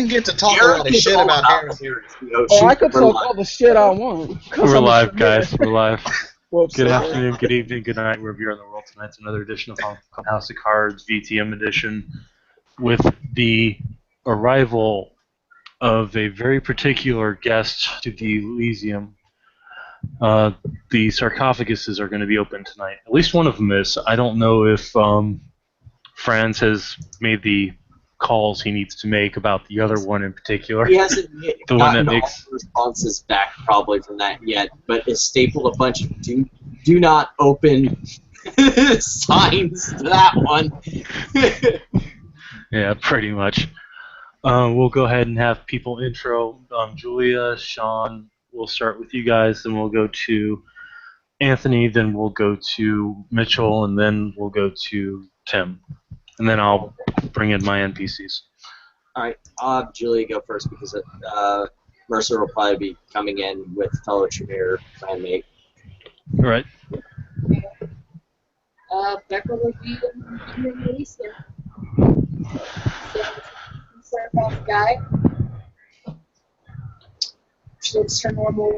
get to talk a lot of shit about Harrison. Oh, I could talk all the shit I want. We're live, guys. We're live. Whoops, Good sorry. afternoon, good evening, good night, wherever you're in the world. Tonight's another edition of House of Cards VTM edition with the arrival of a very particular guest to the Elysium. The sarcophaguses are going to be open tonight. At least one of them is. I don't know if Franz has made the calls he needs to make about the other one in particular. He hasn't The one that makes all responses back probably from that yet, but has stapled a bunch of do not open signs to that one. Yeah, pretty much. We'll go ahead and have people intro. Julia, Sean, we'll start with you guys, then we'll go to Anthony, then we'll go to Mitchell, and then we'll go to Tim. And then I'll bring in my NPCs. Alright, I'll have Julia go first because Mercer will probably be coming in with fellow Tremere clanmate. All right. Becker will be in the Elysium. Start off guy. She looks her normal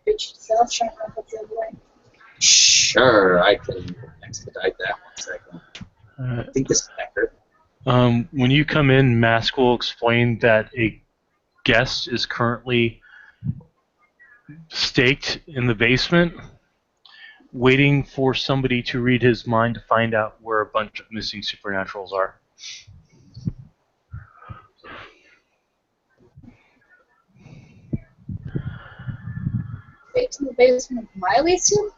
bitch self, trying to put the other way. Sure, I can expedite that 1 second. I think this is Becker. When you come in, Mask will explain that a guest is currently staked in the basement, waiting for somebody to read his mind to find out where a bunch of missing supernaturals are. Baked in the basement of my Elysium?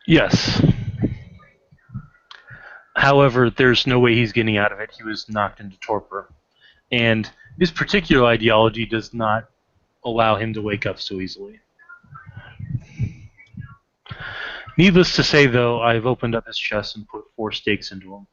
Yes. However, there's no way he's getting out of it. He was knocked into torpor. And his particular ideology does not allow him to wake up so easily. Needless to say, though, I've opened up his chest and put 4 stakes into him.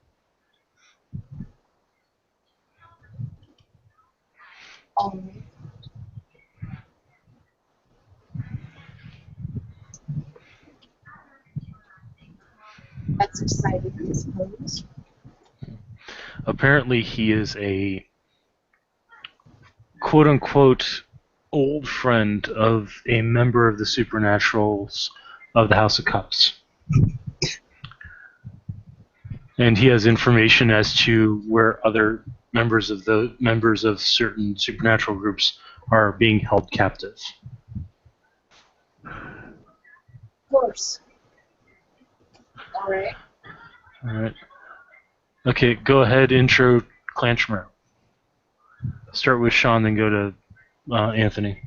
That's exciting, I suppose. Apparently, he is a quote-unquote old friend of a member of the Supernaturals of the House of Cups. And he has information as to where other members of certain supernatural groups are being held captive. Of course. Alright. Alright. Okay, go ahead, intro Clan Tremere. Start with Sean, then go to Anthony.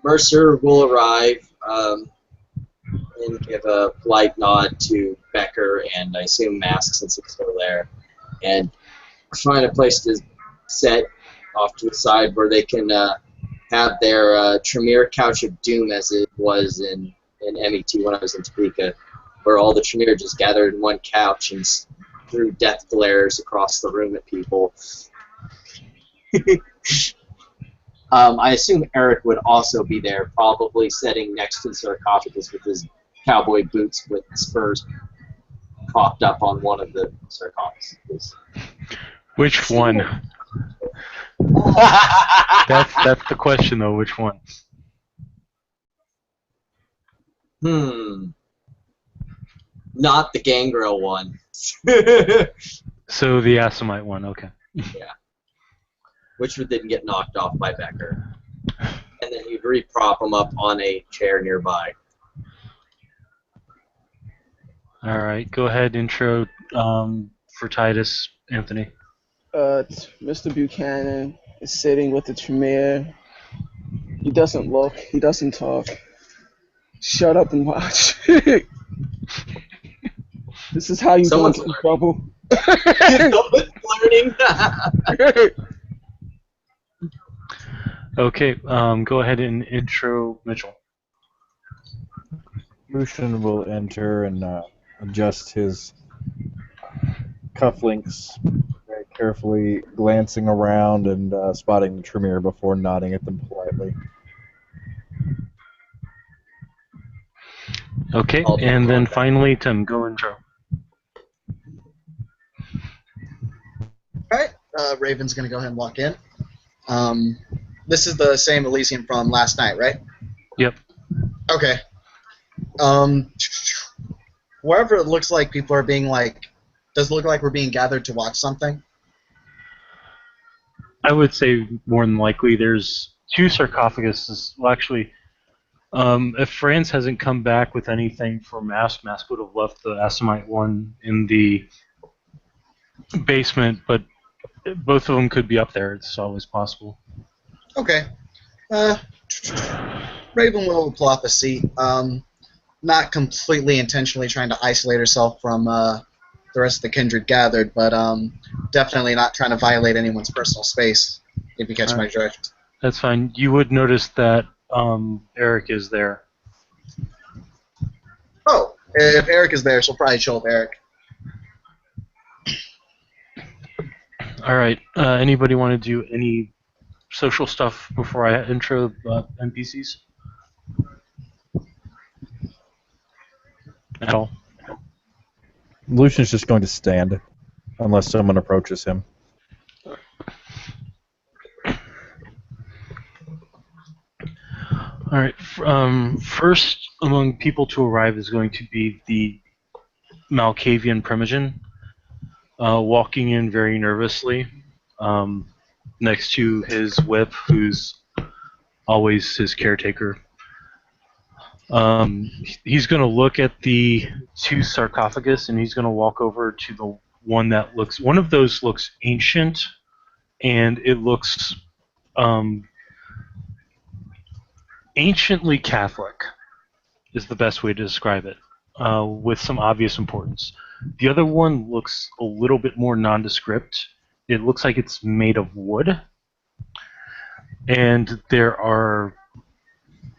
Mercer will arrive and give a polite nod to Becker and I assume Mask since he's still there, and find a place to set off to the side where they can have their Tremere Couch of Doom as it was in MET when I was in Topeka, where all the Tremere just gathered in one couch and threw death glares across the room at people. I assume Eric would also be there, probably sitting next to the sarcophagus with his cowboy boots with spurs propped up on one of the sarcophaguses. Which one? That's the question, though. Which one? Not the Gangrel one. So the Assamite one, okay. Yeah. Which didn't get knocked off by Becker. And then you'd re-prop him up on a chair nearby. Alright, go ahead, intro for Titus, Anthony. It's Mr. Buchanan is sitting with the Tremere. He doesn't look. He doesn't talk. Shut up and watch. This is how you Someone's get in trouble. Someone's learning. Okay, go ahead and intro Mitchell. Lucian will enter and adjust his cufflinks very carefully, glancing around and spotting the Tremere before nodding at them politely. Okay, and then finally, Tim, go intro. Raven's going to go ahead and walk in. This is the same Elysium from last night, right? Yep. Okay. Wherever it looks like people are being does it look like we're being gathered to watch something? I would say more than likely there's 2 sarcophaguses. Well, actually, if Franz hasn't come back with anything for Mask would have left the Assamite one in the basement, but both of them could be up there. It's always possible. Okay. Raven will pull off a seat. Not completely intentionally trying to isolate herself from the rest of the kindred gathered, but definitely not trying to violate anyone's personal space, if you catch my drift. That's fine. You would notice that Eric is there. Oh, if Eric is there, she'll probably chill with Eric. All right. Anybody want to do any social stuff before I intro NPCs? At all? Lucian's just going to stand, unless someone approaches him. All right. First among people to arrive is going to be the Malkavian Primogen, walking in very nervously, next to his whip, who's always his caretaker. He's going to look at the 2 sarcophagus, and he's going to walk over to the one that looks. One of those looks ancient, and it looks anciently Catholic, is the best way to describe it, with some obvious importance. The other one looks a little bit more nondescript. It looks like it's made of wood, and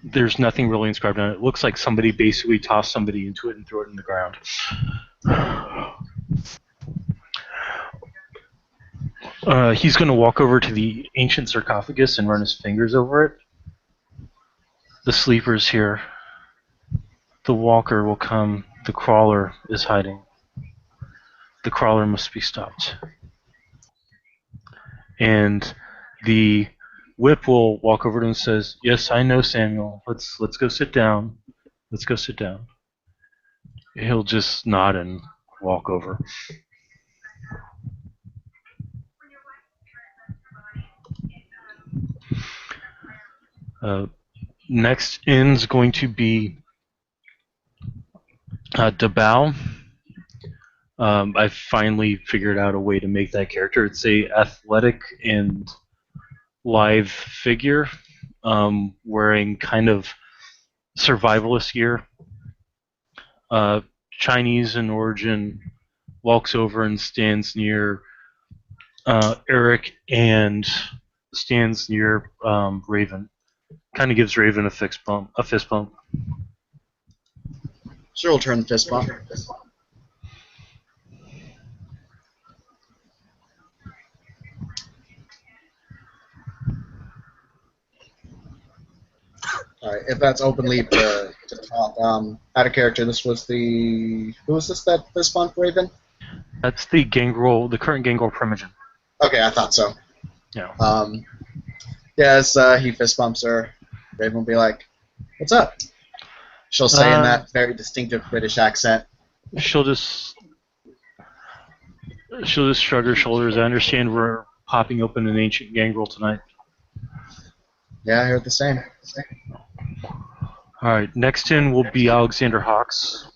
there's nothing really inscribed on it. It looks like somebody basically tossed somebody into it and threw it in the ground. He's going to walk over to the ancient sarcophagus and run his fingers over it. The sleeper's here. The walker will come. The crawler is hiding. The crawler must be stopped. And the whip will walk over to him and says, "Yes, I know, Samuel. Let's go sit down. Let's go sit down." He'll just nod and walk over. Next in's going to be Dabao. I finally figured out a way to make that character. It's a athletic and lithe figure, wearing kind of survivalist gear. Chinese in origin, walks over and stands near Eric and stands near Raven. Kind of gives Raven a fist bump. Sure, we'll turn the fist bump. Alright, if that's open leap to talk, out of character, this was who was this that fist bump, Raven? That's the Gangrel, the current Gangrel Primogen. Okay, I thought so. Yeah. Yes, he fist bumps her. Raven will be like, "What's up?" She'll say in that very distinctive British accent. She'll just shrug her shoulders. I understand we're popping open an ancient gangrel tonight. Yeah, I heard the same. Alright, next in will be Alexander Hawks.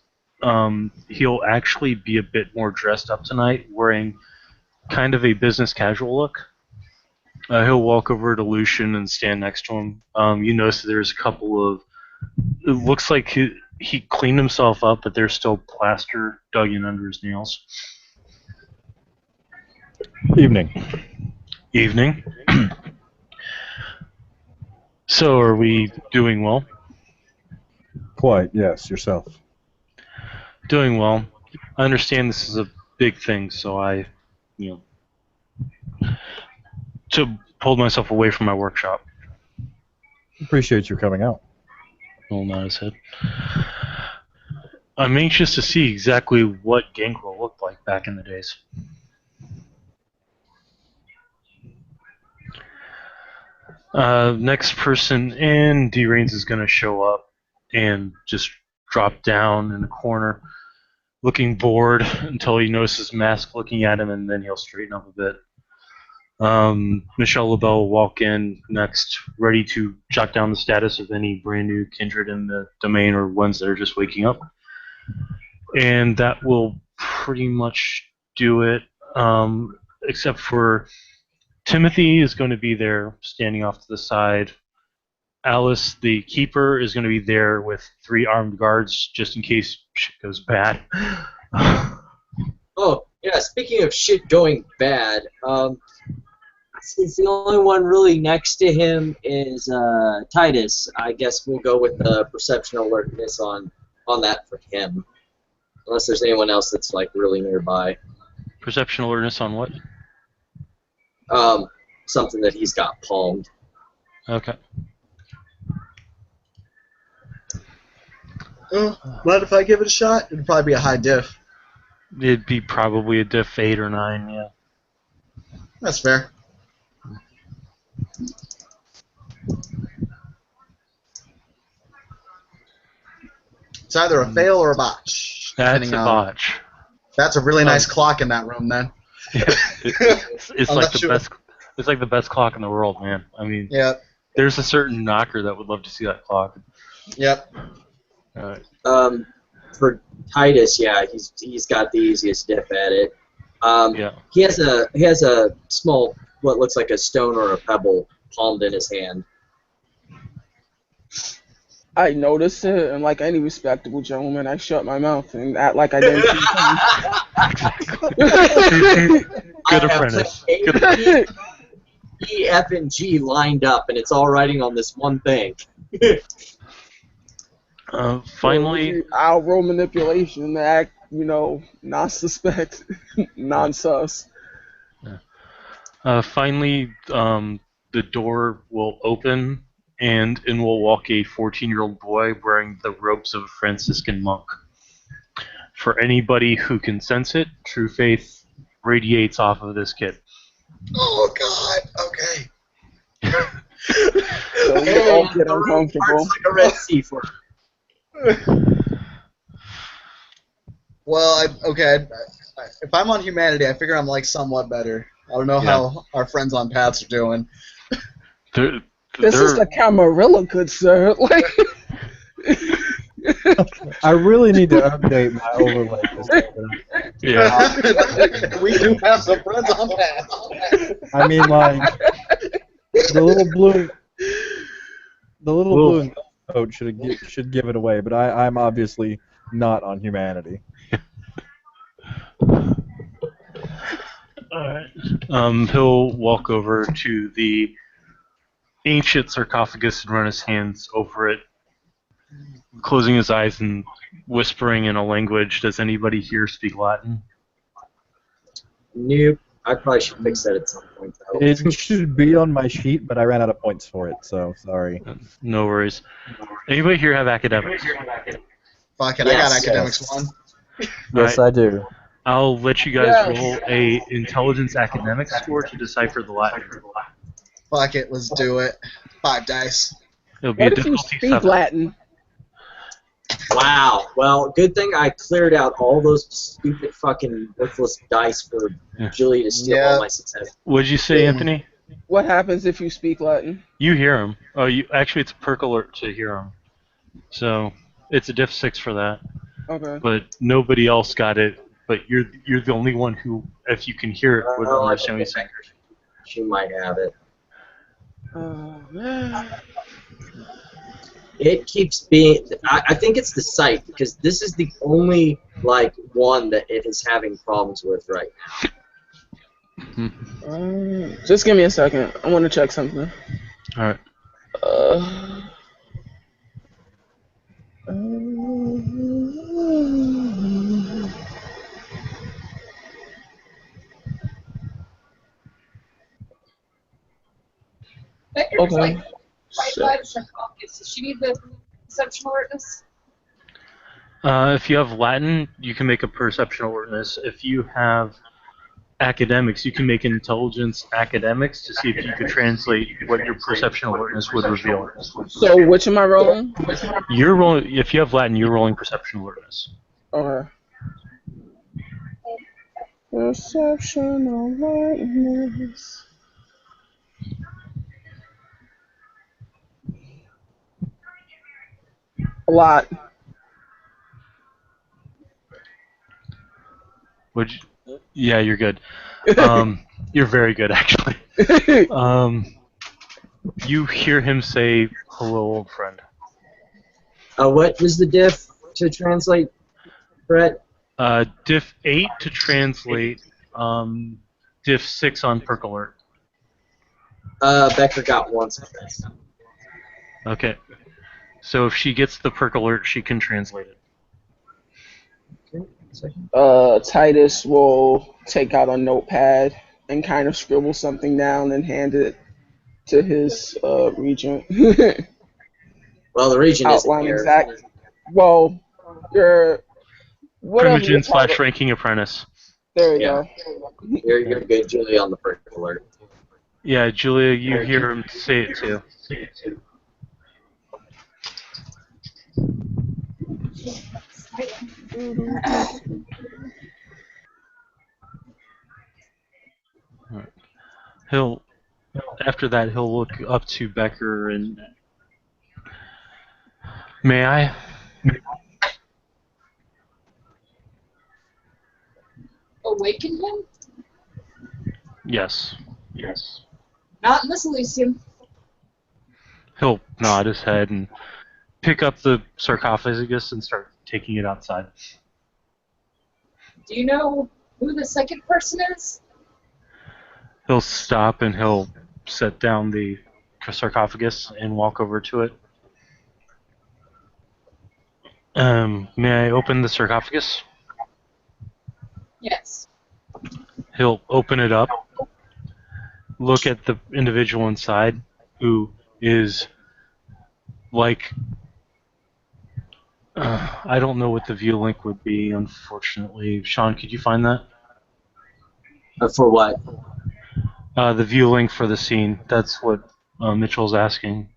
He'll actually be a bit more dressed up tonight, wearing kind of a business casual look. He'll walk over to Lucian and stand next to him. You notice that there's a couple of... It looks like he cleaned himself up, but there's still plaster dug in under his nails. Evening. Evening. So, are we doing well? Quite, yes. Yourself. Doing well. I understand this is a big thing, so I, to pull myself away from my workshop. Appreciate you coming out. He'll nod his head. I'm anxious to see exactly what Gangrel looked like back in the days. Next person in, D-Rains is going to show up and just drop down in the corner, looking bored until he notices Mask looking at him, and then he'll straighten up a bit. Michelle LaBelle will walk in next, ready to jot down the status of any brand new kindred in the domain or ones that are just waking up. And that will pretty much do it, except for Timothy is going to be there standing off to the side. Alice, the keeper, is going to be there with 3 armed guards just in case shit goes bad. Oh, yeah, speaking of shit going bad, since the only one really next to him is Titus, I guess we'll go with the perception alertness on that for him. Unless there's anyone else that's like really nearby. Perception alertness on what? Something that he's got palmed. Okay. Mind if I give it a shot? It'd probably be a high diff. It'd be probably a diff 8 or 9, yeah. That's fair. It's either a fail or a botch. That's a depending on- botch. That's a really nice clock in that room, then. It's I'm like not the sure. best. It's like the best clock in the world, man. I mean, Yeah. there's a certain knocker that would love to see that clock. Yep. For Titus, yeah, he's got the easiest diff at it. Yeah. He has a small, what looks like a stone or a pebble palmed in his hand. I noticed it, and like any respectable gentleman, I shut my mouth and act like I didn't see Good apprentice. A, E, F, and G lined up, and it's all writing on this one thing. Finally, I'll roll manipulation to act, non-suspect, non-sus. finally, the door will open, and in will walk a 14-year-old boy wearing the robes of a Franciscan monk. For anybody who can sense it, true faith radiates off of this kid. Oh, God. Okay. So we all get uncomfortable. Like a Red Sea for Well, if I'm on humanity, I figure I'm like somewhat better. I don't know how our friends on Paths are doing. This is the Camarilla, good sir. Like, I really need to update my overlay. Yeah. We do have some friends on Paths. I mean, like the little blue and gold coat should give it away, but I'm obviously not on humanity. Alright. He'll walk over to the ancient sarcophagus and run his hands over it, closing his eyes and whispering in a language. Does anybody here speak Latin? Nope. I probably should fix that at some point. Though. It should be on my sheet, but I ran out of points for it, so sorry. No worries. Anybody here have academics? Fuck it, Yes. I got academics one. Yes, I do. I'll let you guys Yes. roll a intelligence academics score to decipher the Latin. Fuck it, let's do it. 5 dice. It'll be what a if you difficulty speak 7. Latin? Wow. Well, good thing I cleared out all those stupid fucking worthless dice for Yeah. Julie to steal Yeah. all my success. What'd you say, Anthony? What happens if you speak Latin? You hear him. Oh, actually, it's a perk alert to hear him. So it's a diff 6 for that. Okay. But nobody else got it. But you're the only one who, if you can hear it, would Oh, I understand what he's saying. She might have it. Oh, man. It keeps being. I think it's the site because this is the only one that it is having problems with right now. Just give me a second. I want to check something. All right. Becker's Okay. like right by the sarcophagus. Does she need the perception alertness? If you have Latin, you can make a perception alertness. If you have academics, you can make intelligence academics to see if you could translate what your perception alertness would reveal. So which am I rolling? You're rolling. If you have Latin, you're rolling perception alertness. Okay. Perception alertness. A lot. Would you, yeah, you're good. You're very good, actually. You hear him say, "Hello, old friend." What was the diff to translate, Brett? Diff 8 to translate. Diff 6 on perk alert. Becker got one success. Okay. So if she gets the perk alert, she can translate it. Titus will take out a notepad and kind of scribble something down and hand it to his regent. Well, the regent isn't Outline here. exact. Well, your whatever your Primogen title. / ranking apprentice. There you Yeah. go. You're good, Julie, on the perk alert. Yeah, Julia, you hear him say it too. After that, he'll look up to Becker and, may I? Awaken him? Yes. Not in this Elysium. He'll nod his head and pick up the sarcophagus and start taking it outside. Do you know who the second person is? He'll stop and he'll set down the sarcophagus and walk over to it. May I open the sarcophagus? Yes. He'll open it up, look at the individual inside, who is like, I don't know what the view link would be, unfortunately. Sean, could you find that? For what? The view link for the scene. That's what Mitchell's asking.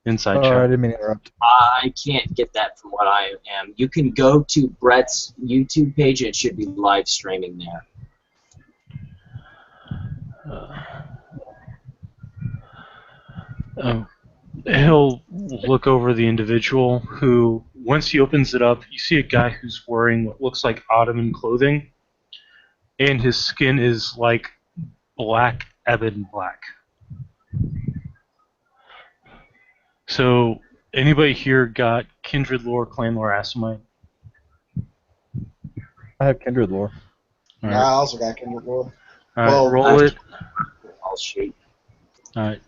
Inside I chat. didn't mean to interrupt. I can't get that from what I am. You can go to Brett's YouTube page, and it should be live streaming there. He'll look over the individual who, once he opens it up, you see a guy who's wearing what looks like Ottoman clothing, and his skin is like black ebon black. So, anybody here got Kindred Lore, Clan Lore, Asimite? I have Kindred Lore. All Yeah, right. I also got Kindred Lore. All right, Well, roll it. All shape. All right.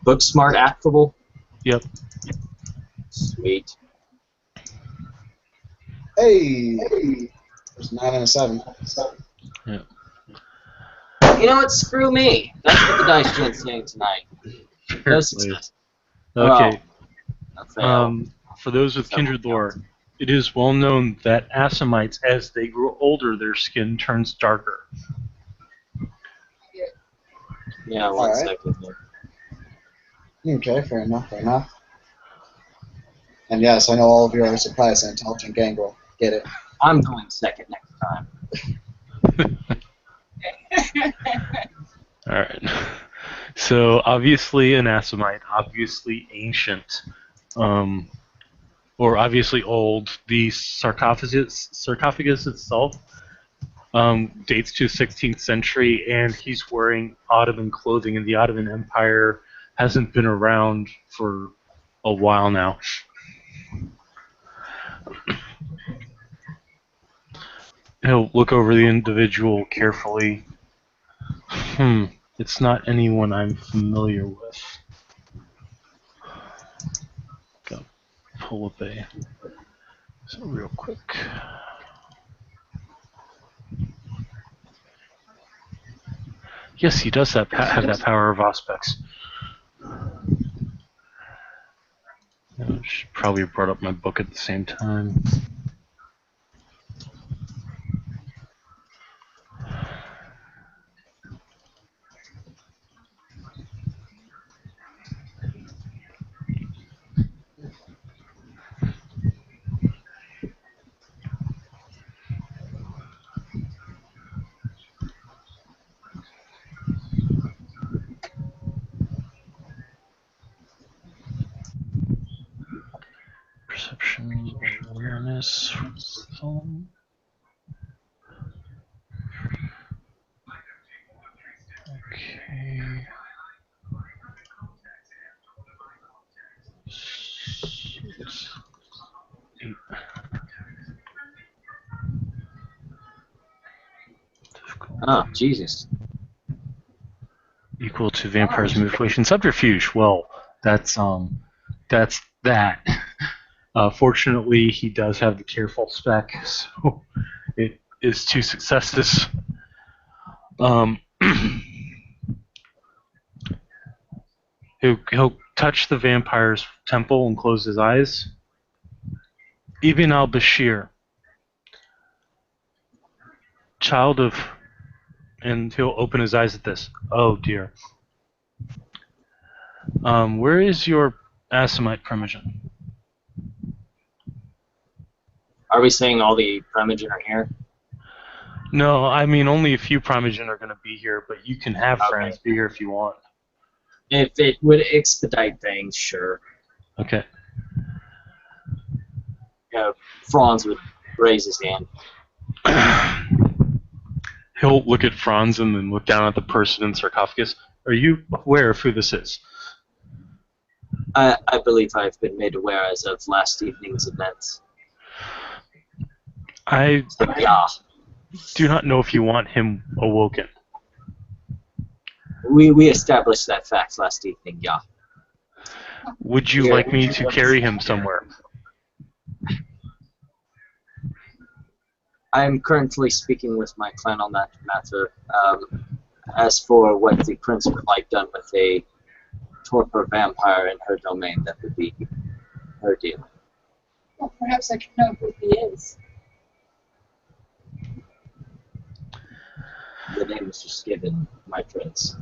Book smart, affable. Yep. Sweet. Hey, there's 9 and a 7. Yeah. You know what? Screw me. That's what the dice gent's saying tonight. No success. Okay. A fail. For those with Kindred Lore, it is well known that Asimites, as they grow older, their skin turns darker. Yeah, one Alright. second here. Okay, fair enough. And yes, I know all of you are surprised at Intelligent Gangrel. Get it. I'm going second next time. Alright. So, obviously an Asimite, obviously ancient, or obviously old. The sarcophagus itself dates to 16th century, and he's wearing Ottoman clothing, and the Ottoman Empire hasn't been around for a while now. He'll look over the individual carefully. It's not anyone I'm familiar with. Gotta pull up a... So real quick. Yes, he does have that power of aspects. I should probably have brought up my book at the same time. Furnace. Okay. Eight. Oh, Jesus. Equal to Vampire's Manipulation Subterfuge. Well, that's that. Fortunately, he does have the Careful spec, so it is 2 successes. He'll touch the vampire's temple and close his eyes. Ibn al-Bashir, child of... And he'll open his eyes at this. Oh, dear. Where is your Assamite primogen? Are we saying all the Primogen are here? No, I mean only a few primogen are going to be here, but you can have Okay. friends be here if you want. If it would expedite things, sure. Okay. Franz would raise his hand. He'll look at Franz and then look down at the person in the sarcophagus. Are you aware of who this is? I believe I've been made aware as of last evening's events. I Yeah. do not know if you want him awoken. We established that fact last evening, yeah. Would you like me to carry him somewhere? I'm currently speaking with my clan on that matter. As for what the prince would like done with a torpor vampire in her domain, that would be her deal. Well, perhaps I can know who he is. The name is just given, my prince.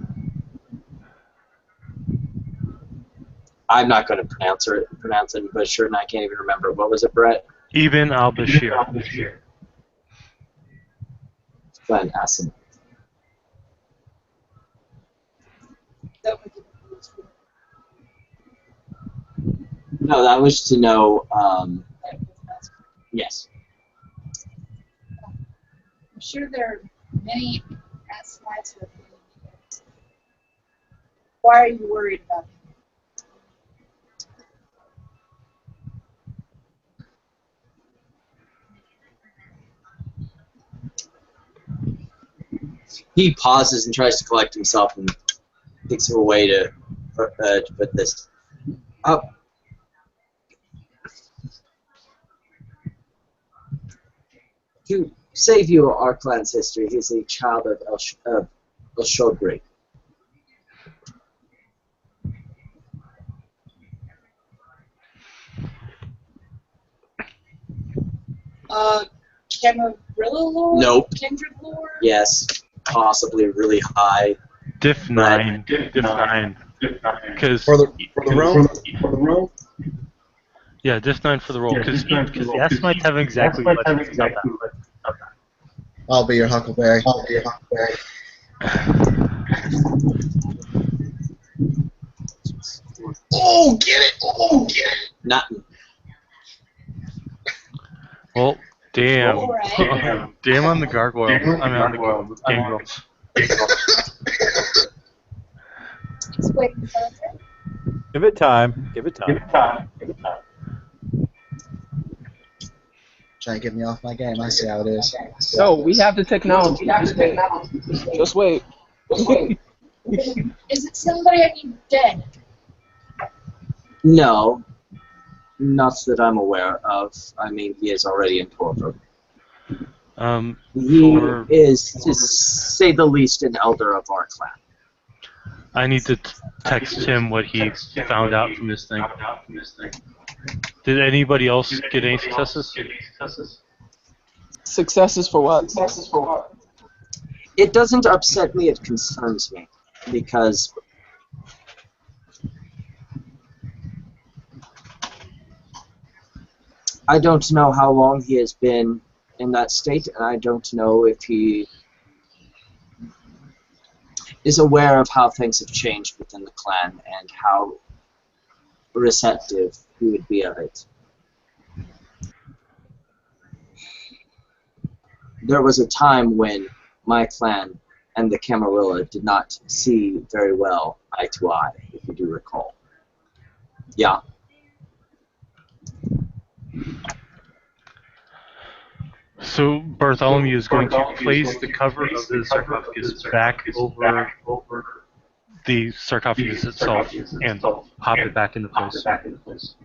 I'm not going to pronounce it, but sure, and I can't even remember. What was it, Brett? Ibn al-Bashir. Clan Asim. That would be useful. No, that was to know. Yes. I'm sure there are many Assamites with me. Why are you worried about him? He pauses and tries to collect himself and thinks of a way to put this up. To save you our clan's history, he's a child of El Shodri. Camarilla lore? Nope. Kindred lore? Yes, possibly really high. Diff 9. Diff 9. Because For the room? yeah, Diff 9 for the roll. Because the Assamites have exactly what about that. I'll be your Huckleberry. Oh, get it! Nothing. Well, damn. Alright. Damn on the gargoyle. I mean, on the gangrel. Just waiting for it. Give it time. Give it time. Trying to get me off my game. I see how it is. No, we have the technology. Just wait. Is it somebody I need dead? No, not that I'm aware of. I mean, he is already in torpor. He is, to say the least, an elder of our clan. I need to text him what he found out from this thing. Did anybody else get any successes? Successes for what? It doesn't upset me, it concerns me. Because I don't know how long he has been in that state, and I don't know if he is aware of how things have changed within the clan and how receptive he would be of it. there was a time when my clan and the Camarilla did not see very well eye to eye, if you do recall. Yeah. So Bartholomew is going to place the cover of the sarcophagus back over the sarcophagus itself and pop it back into place.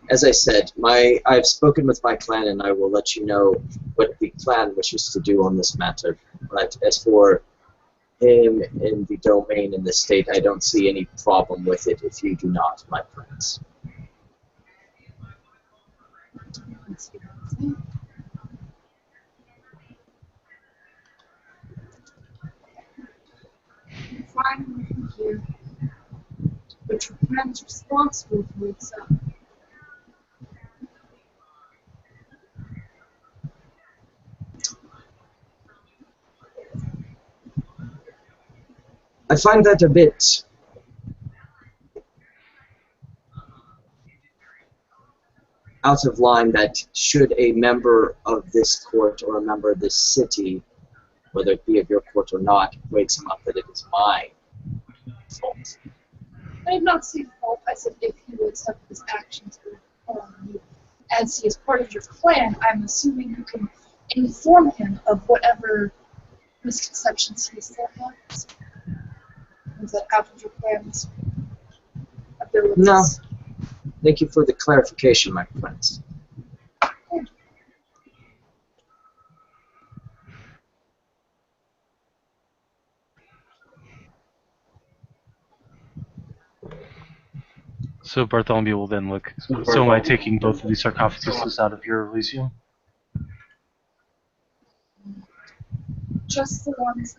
As I said, I've spoken with my clan, and I will let you know what the clan wishes to do on this matter. But as for him in the domain in the state, I don't see any problem with it if you do not, my friends. Fine with you, but your friend's responsible for himself. I find that a bit out of line that should a member of this court or a member of this city, whether it be of your court or not, wakes him up that it is my fault. I did not say fault. I said if he would accept his actions you. As he is part of your clan, I'm assuming you can inform him of whatever misconceptions he still has. Is that out of your clan's abilities? No. Thank you for the clarification, my friends. So Bartholomew will then look. So am I taking both of these sarcophaguses out of your Elysium? Just the ones.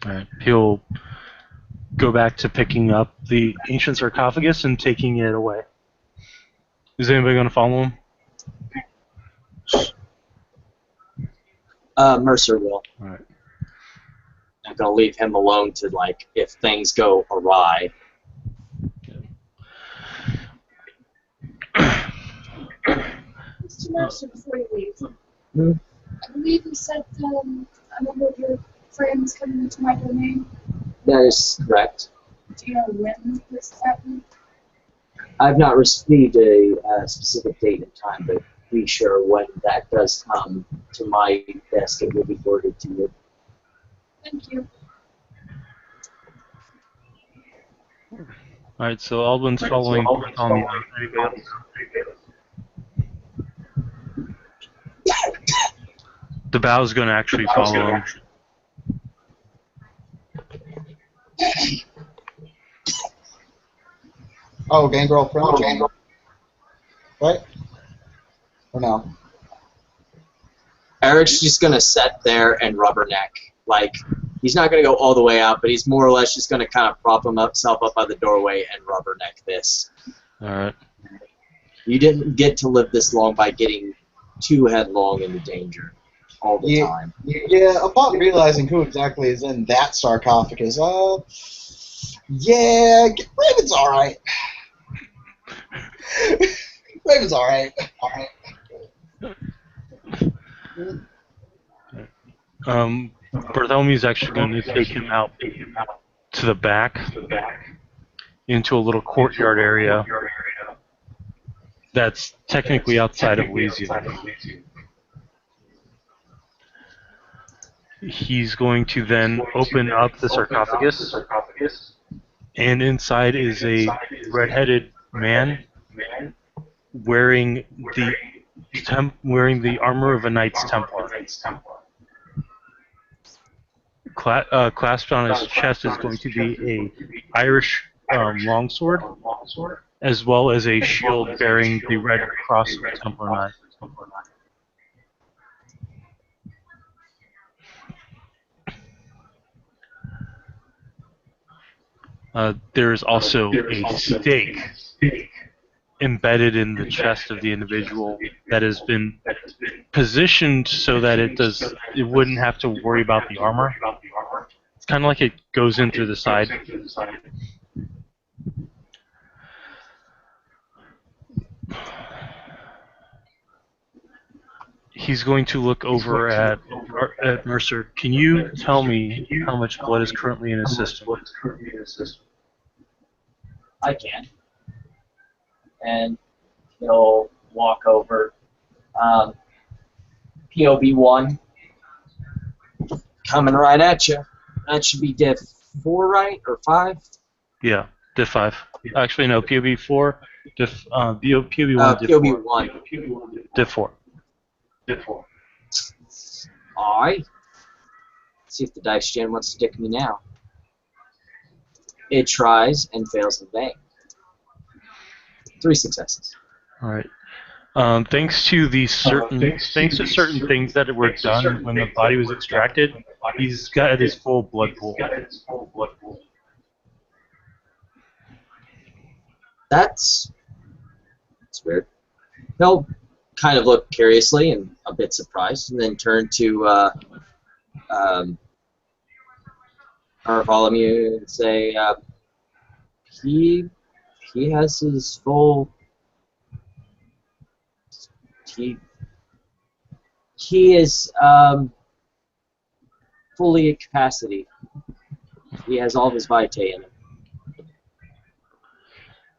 Alright. He'll go back to picking up the ancient sarcophagus and taking it away. Is anybody going to follow him? Mercer will. Alright. I'm gonna leave him alone to, like, if things go awry. Mr. Mercer, before you leave, Hmm? I believe you said a number of your friends coming into my domain. That is correct. Do you know when this happened? I've not received a specific date and time, but be sure when that does come to my desk, it will be forwarded to you. Thank you. Alright, so Aldwin's following Bartholomew. Anybody else? The bow's going to actually follow him. Oh, Gangrel friend? Right? Or no? Eric's just gonna sit there and rubberneck. Like, he's not gonna go all the way out, but he's more or less just gonna kind of prop himself up by the doorway and rubberneck this. Alright. You didn't get to live this long by getting too headlong into danger all the time. Yeah, upon realizing who exactly is in that sarcophagus, yeah, Raven's alright. Raven's alright. Bartholomew's actually going to take him out to the back, into a little courtyard area that's technically outside of Elysium. He's going to then open up the sarcophagus, and inside is a red-headed man wearing the armor of a Knights Templar. Clasped on his chest is going to be a Irish longsword, as well as a shield bearing the red cross of the Templar knife. There is also a stake embedded in the chest of the individual that has been positioned so that it wouldn't have to worry about the armor. It's kind of like it goes in through the side. He's going to look over at Mercer. Can you tell me how much blood is currently in his system? I can. And he'll walk over. POB 1. Coming right at you. That should be diff 4, right? Or 5? Yeah, diff 5. Actually, no, POB 4, diff, POB 1, diff POB 4. 1. Diff 4. Alright. See if the dice gen wants to dick me now. It tries and fails in vain. 3 successes. All right. Thanks to certain things that were done when the body was extracted, he's got his full blood pool. That's weird. He'll kind of look curiously and a bit surprised, and then turn to Bartholomew and say, he has his full. He is fully at capacity. He has all of his vitae in him.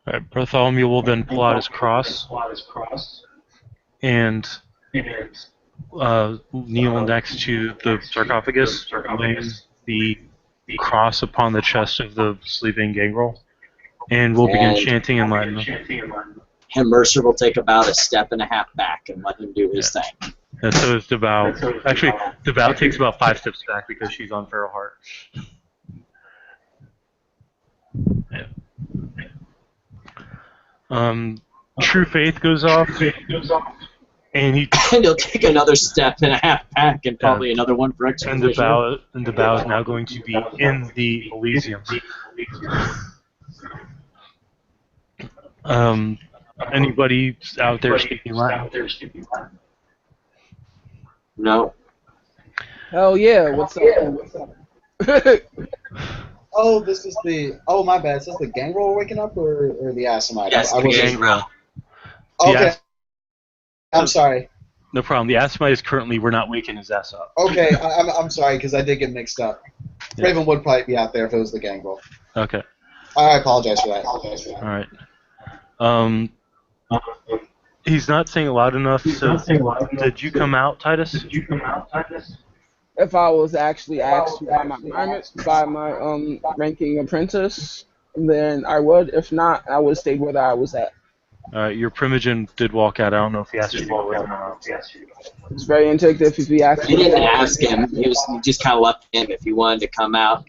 All right, Bartholomew will then pull out his cross and kneel next to the sarcophagus, laying the cross upon the chest of the sleeping gangrel, and we'll begin chanting in Latin. And Mercer will take about a step and a half back and let him do his thing. And so is Devout. Actually, Devout takes about 5 steps back because she's on Feral Heart. Yeah. True Faith goes off, and he'll take another step and a half back and probably another one for exposition. And Devout is now going to be in the Elysium. Anybody out there speaking Latin? No. Hell yeah, what's up? Oh, this is the. Oh, my bad. Is this the gangrel waking up or the Asimite? Yes, I the wasn't- gangrel. Okay. I'm sorry. No problem. The Asimite is currently, we're not waking his ass up. Okay, I'm sorry because I did get mixed up. Yeah. Raven would probably be out there if it was the gangrel. Okay. I apologize for that. All right. He's not saying loud enough, so did you come out, Titus? If I was actually asked by my ranking apprentice, then I would. If not, I would stay where I was at. Your Primogen did walk out. I don't know if he asked you to go with him or not. It's very indicative if he asked He me. didn't ask him. He just kind of left him. If he wanted to come out,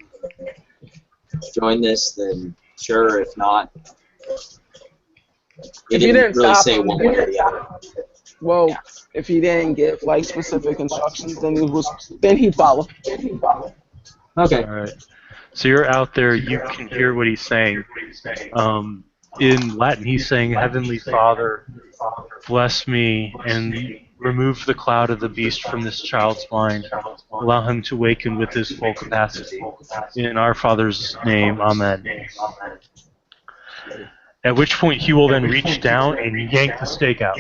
join this, then sure. If not, he didn't really say one way or the other. Well, if he didn't give like specific instructions, then he'd follow. Okay. All right. So you're out there. You can hear what he's saying. In Latin, he's saying, "Heavenly Father, bless me and remove the cloud of the beast from this child's mind. Allow him to waken with his full capacity. In our Father's name, Amen." At which point he will then reach down and yank the stake out.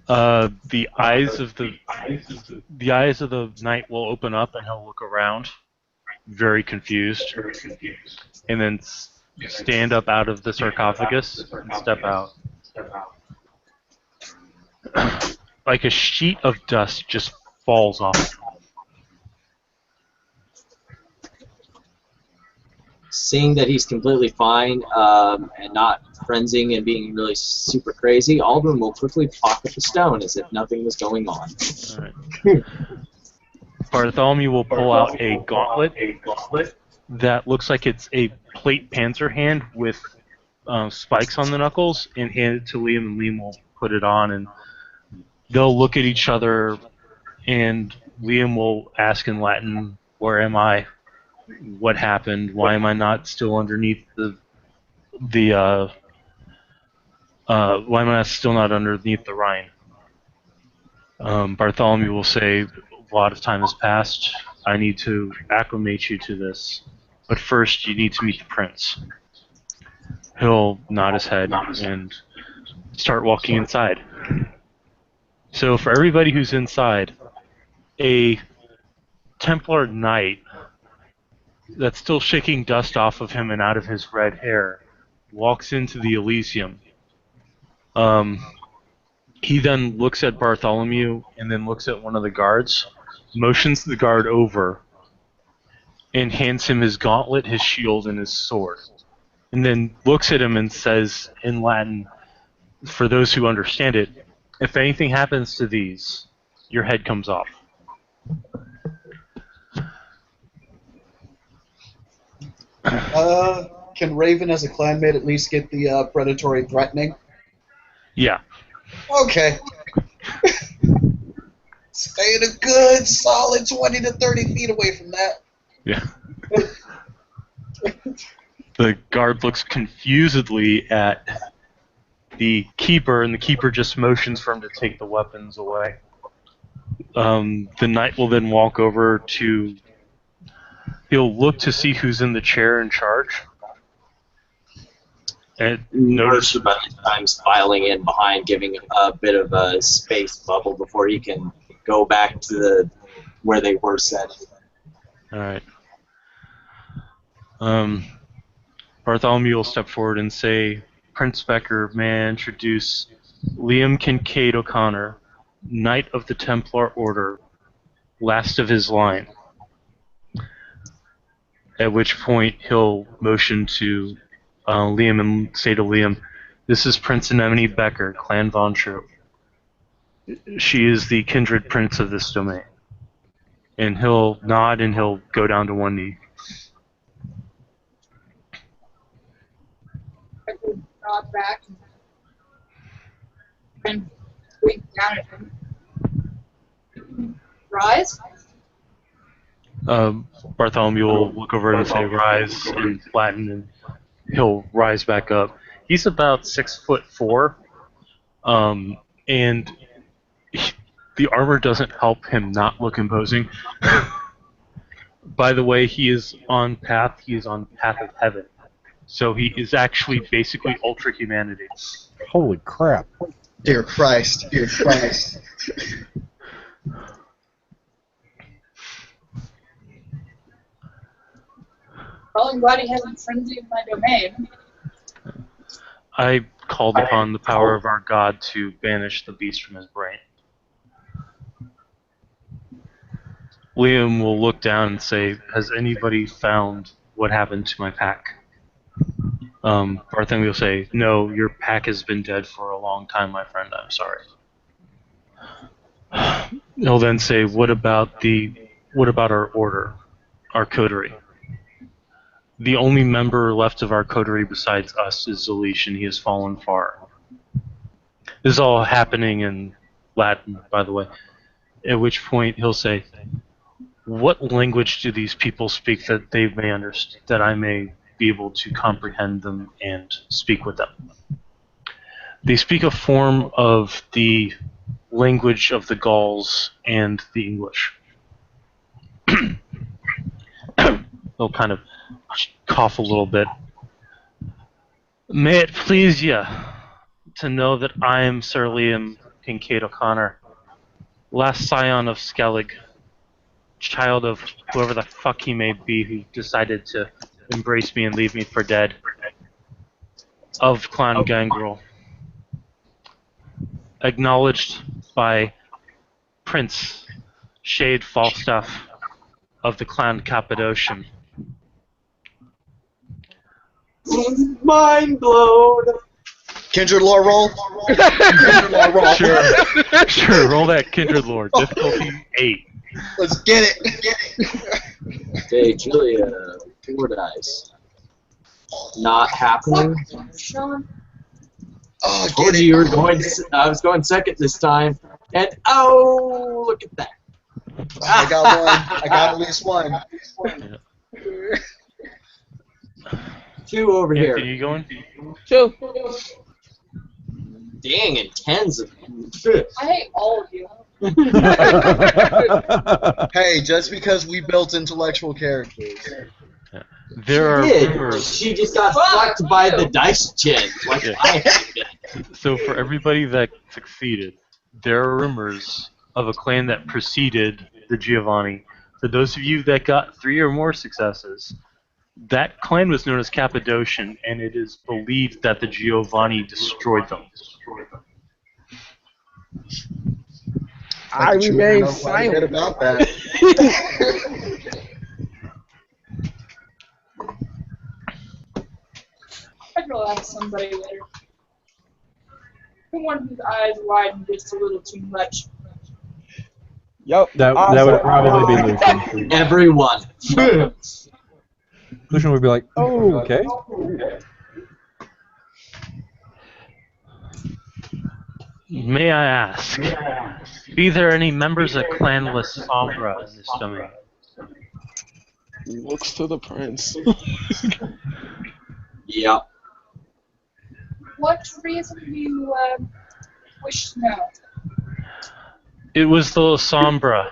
The eyes of the knight will open up and he'll look around, very confused, and then stand up out of the sarcophagus and step out. Like a sheet of dust just falls off. Seeing that he's completely fine and not frenzying and being really super crazy, Aldrin will quickly pocket the stone as if nothing was going on. Alright. Bartholomew will pull out a gauntlet that looks like it's a plate panzer hand with spikes on the knuckles and hand it to Liam, and Liam will put it on, and they'll look at each other, and Liam will ask in Latin, "Where am I? What happened? Why am I not still underneath why am I still not underneath the Rhine?" Bartholomew will say, a lot of time has passed. I need to acclimate you to this. But first, you need to meet the prince. He'll nod his head and start walking inside. So for everybody who's inside, a Templar knight that's still shaking dust off of him and out of his red hair walks into the Elysium. He then looks at Bartholomew and then looks at one of the guards, motions the guard over, and hands him his gauntlet, his shield, and his sword. And then looks at him and says in Latin, for those who understand it, if anything happens to these, your head comes off. Can Raven, as a clanmate, at least get the predatory threatening? Yeah. Okay. Staying a good, solid 20 to 30 feet away from that. Yeah. The guard looks confusedly at the keeper, and the keeper just motions for him to take the weapons away. The knight will then walk over to... He'll look to see who's in the chair in charge. And notice about times filing in behind, giving a bit of a space bubble before he can go back to where they were set. All right. Bartholomew will step forward and say, Prince Becker, may I introduce Liam Kincaid O'Connor, Knight of the Templar Order, last of his line. At which point he'll motion to Liam and say to Liam, this is Prince Anemone Becker, Clan Von Troop. She is the kindred prince of this domain. And he'll nod and he'll go down to one knee. I would nod back and wink down at him. Rise? Bartholomew will look over and say rise in Latin, and he'll rise back up. He's about 6'4", and the armor doesn't help him not look imposing. By the way, he is on path of heaven. So he is actually basically ultra humanity. Holy crap. Dear Christ. Dear Christ. Well, I'm glad he hasn't frenzied my domain. I called upon the power of our God to banish the beast from his brain. Liam will look down and say, has anybody found what happened to my pack? Bartholomew will say, no, your pack has been dead for a long time, my friend, I'm sorry. He'll then say, what about our order, our coterie? The only member left of our coterie besides us is Zalish, and he has fallen far. This is all happening in Latin, by the way. At which point he'll say, what language do these people speak that they may understand, that I may be able to comprehend them and speak with them? They speak a form of the language of the Gauls and the English. He'll kind of cough a little bit. May it please you to know that I am Sir Liam Kincaid O'Connor, last scion of Skellig, child of whoever the fuck he may be who decided to embrace me and leave me for dead, of Clan Gangrel, acknowledged by Prince Shade Falstaff of the Clan Cappadocian. Mind blown. Kindred lore roll? Kindred lore roll. Sure, roll that Kindred Lore. Difficulty 8. Let's get it. Okay, Julia, 4 dice. Not happening. Sean? Oh, Told get it. you were going. I was going second this time, and oh, look at that! I got one. I got at least one. Yeah. 2 over here. Anthony, you going? 2. Dang, and 10s of. I hate all of you. Hey, just because we built intellectual characters. There are She did. rumors. She just got fucked by the dice gen, like Yeah. I did. So for everybody that succeeded, there are rumors of a clan that preceded the Giovanni. For those of you that got 3 or more successes, that clan was known as Cappadocian, and it is believed that the Giovanni destroyed them. I Like the children remain know quite a silent. bit about that. I'd relax somebody later. Someone whose eyes widen just a little too much. Yup. That would probably be Lucian. Everyone. Lucian would be like, oh, okay. May I ask, be there any members of Clan La Sombra in this domain? Looks to the prince. Yep. What reason do you wish to know? It was the La Sombra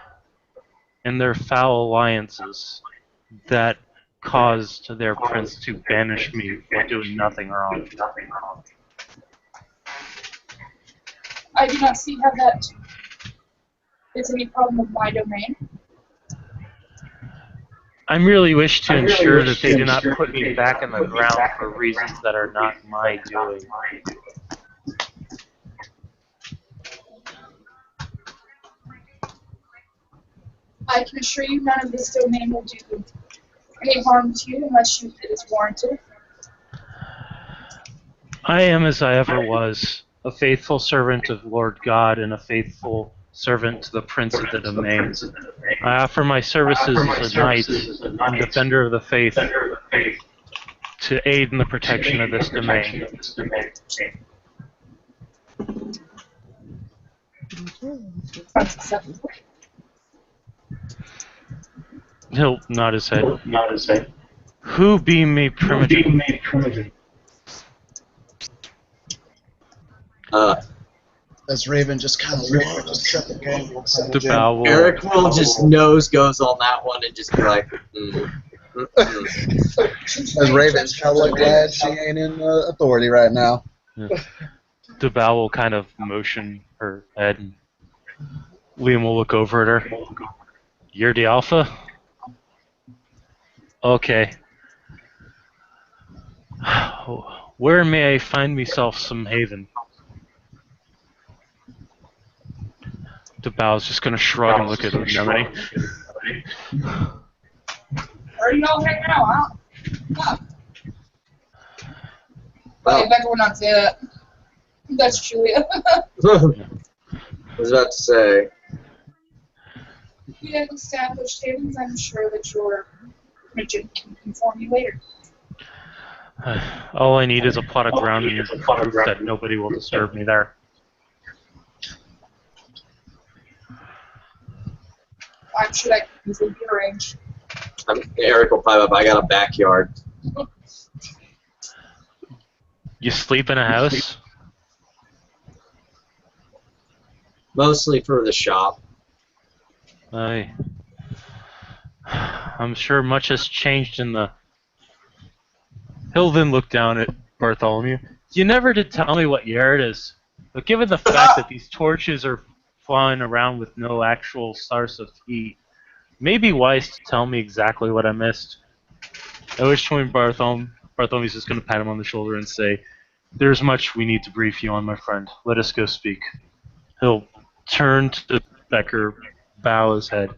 and their foul alliances that caused their prince to banish me for doing nothing wrong. I do not see how that is any problem with my domain. I merely wish to ensure that they do not put me back in the ground for reasons that are not my doing. I can assure you none of this domain will do any harm to you unless it is warranted. I am as I ever was, a faithful servant of Lord God and a faithful servant to the Prince of the Domain. I offer my services as a knight and defender of the faith to aid in the protection of this domain. That's acceptable. He'll nod his head. Who be me primitive? As Raven just kind of looks at the game. The bow will, Eric will just nose goes on that one and just be like, As Raven's hella glad she ain't in authority right now. the bow will kind of motion her head, and Liam will look over at her. You're the alpha? Okay. Where may I find myself some haven? The bow's just gonna shrug and look at Anemone. Where do you all hang out, huh? Well. Okay, Becca would not say that. That's Julia. I was about to say, We have established havens. I'm sure that your Richard can inform you later. All I need is a plot of ground and proof that nobody will disturb me there. I'm sure that can easily be arranged. Eric will pipe up, I got a backyard. You sleep in a house? Mostly for the shop. I'm sure much has changed in the... He'll then look down at Bartholomew. You never did tell me what year it is, but given the fact that these torches are flying around with no actual source of heat, it may be wise to tell me exactly what I missed. At which point Bartholomew's just going to pat him on the shoulder and say, there's much we need to brief you on, my friend. Let us go speak. He'll turn to Becker, bow his head,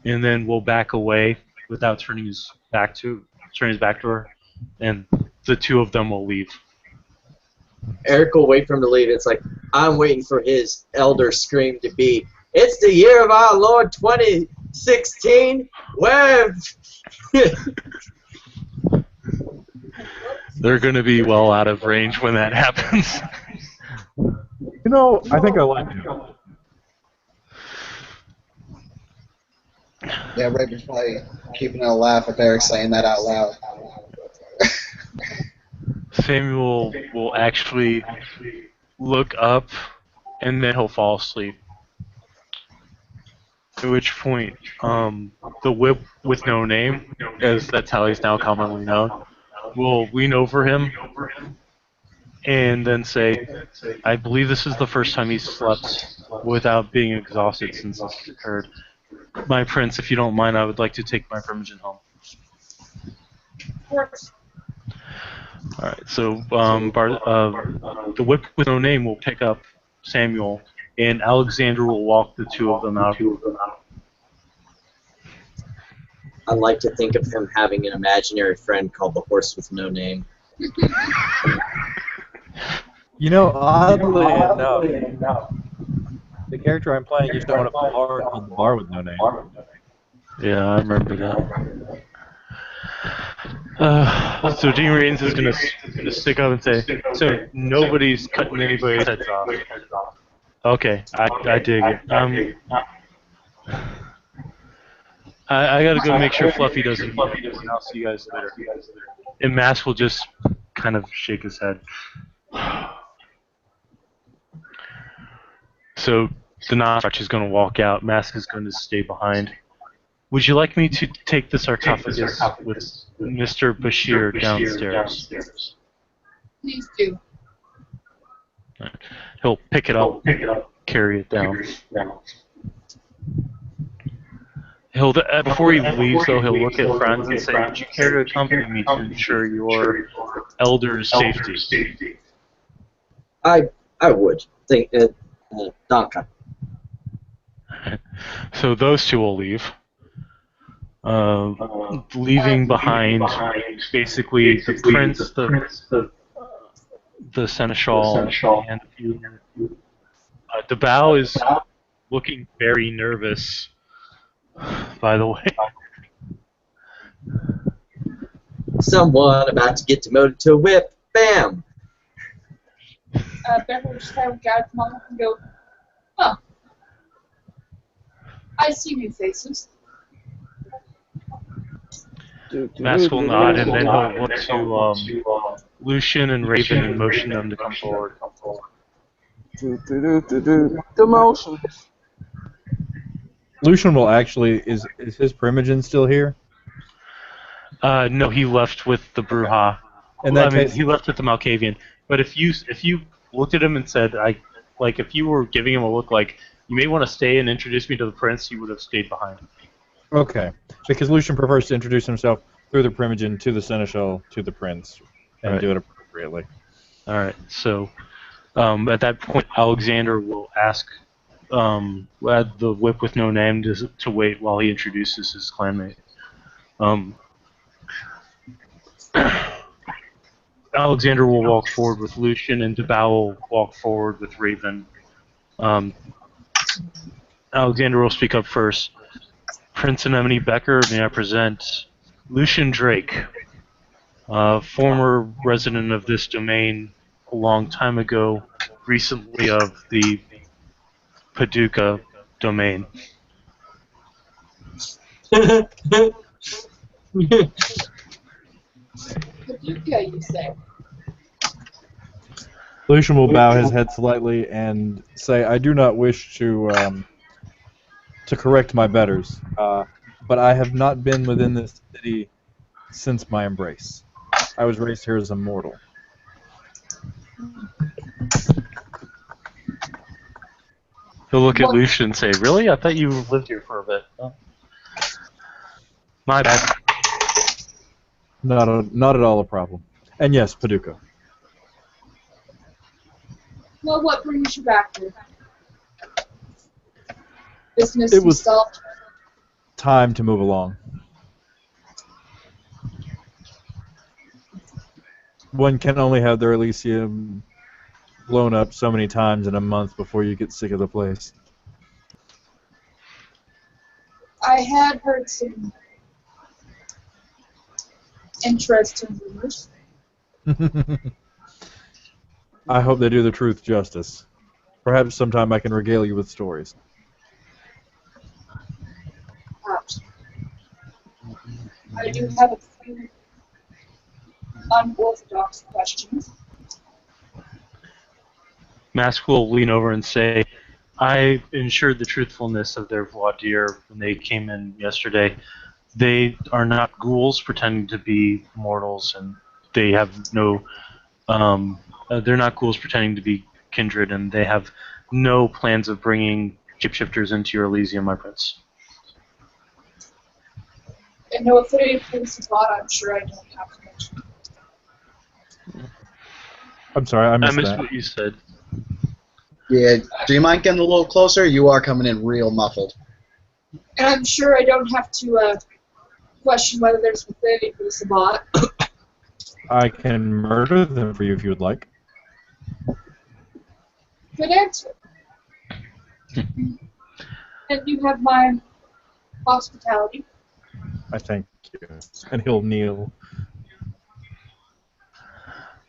and then we'll back away without turning his back to her, and the two of them will leave. Eric will wait for him to leave. It's like, I'm waiting for his elder scream to be, it's the year of our Lord 2016, where... They're going to be well out of range when that happens. You know, I think I like him. Yeah, Raven's probably keeping a laugh with Eric saying that out loud. Samuel will actually look up, and then he'll fall asleep. At which point, the whip with no name, as that's how he's now commonly known, will lean over him and then say, I believe this is the first time he's slept without being exhausted since this occurred. My prince, if you don't mind, I would like to take my Primogen home. Of course. Alright, so the whip with no name will pick up Samuel, and Alexander will walk the two of them out. I like to think of him having an imaginary friend called the horse with no name. You know, oddly enough, the character I'm playing used to own a bar called the Bar with No Name. Yeah, I remember that. So Dean Rains is gonna stick up and say, so nobody's cutting anybody's heads off. Okay, I dig it. I gotta go make sure Fluffy doesn't eat anyone, and I'll see you guys later. And Mask will just kind of shake his head. So the Nosferatu is going to walk out. Mask is going to stay behind. Would you like me to take the sarcophagus with Mr. Bashir downstairs? Please do. He'll pick it up, carry it down. He'll before he leaves, though, he'll look at Franz and say, "Would you care to accompany me to ensure your elder's safety?" I would think Donka. So those two will leave, leaving behind basically the prince, the seneschal, and a few. Debao is looking very nervous. By the way, Someone about to get demoted to a whip. Bam! Becker will just kind of look from up and go, huh. I see new faces. Mask will nod, and then he'll look to Lucian and Raven and motion them to come forward. Demotion. Lucian will actually is his Primogen still here? No, he left with the Bruja. In that case, he left with the Malkavian. But if you looked at him and said, if you were giving him a look like you may want to stay and introduce me to the prince, he would have stayed behind. Okay, because Lucian prefers to introduce himself through the Primogen to the Seneschal to the prince, and do it appropriately. All right. So at that point, Alexander will ask the whip with no name to wait while he introduces his clanmate. Alexander will walk forward with Lucian, and Debao will walk forward with Raven. Alexander will speak up first. Prince Anemone Becker, may I present Lucian Drake, former resident of this domain a long time ago, recently of the Paducah domain. Paducah, you say? Lucian will bow his head slightly and say, "I do not wish to correct my betters, but I have not been within this city since my embrace. I was raised here as a mortal." He'll look at Lucian and say, "Really? I thought you lived here for a bit." Oh. My bad. Not at all a problem. And yes, Paducah. Well, what brings you back here? Business It was stuff? time to move along. One can only have their Elysium blown up so many times in a month before you get sick of the place. I had heard some interesting rumors. I hope they do the truth justice. Perhaps sometime I can regale you with stories. Perhaps. I do have a few unorthodox questions. Mask will lean over and say, I ensured the truthfulness of their voir dire when they came in yesterday. They are not ghouls pretending to be mortals, and they have no. They're not ghouls pretending to be kindred, and they have no plans of bringing shapeshifters into your Elysium, my prince. And no affinity for the Sabbat, I'm sure I don't have to mention. I'm sorry, I I missed missed that. what you said. Yeah, do you mind getting a little closer? You are coming in real muffled. And I'm sure I don't have to question whether there's affinity for the Sabbat. I can murder them for you if you would like. Good answer. And you have my hospitality. I thank you. And he'll kneel.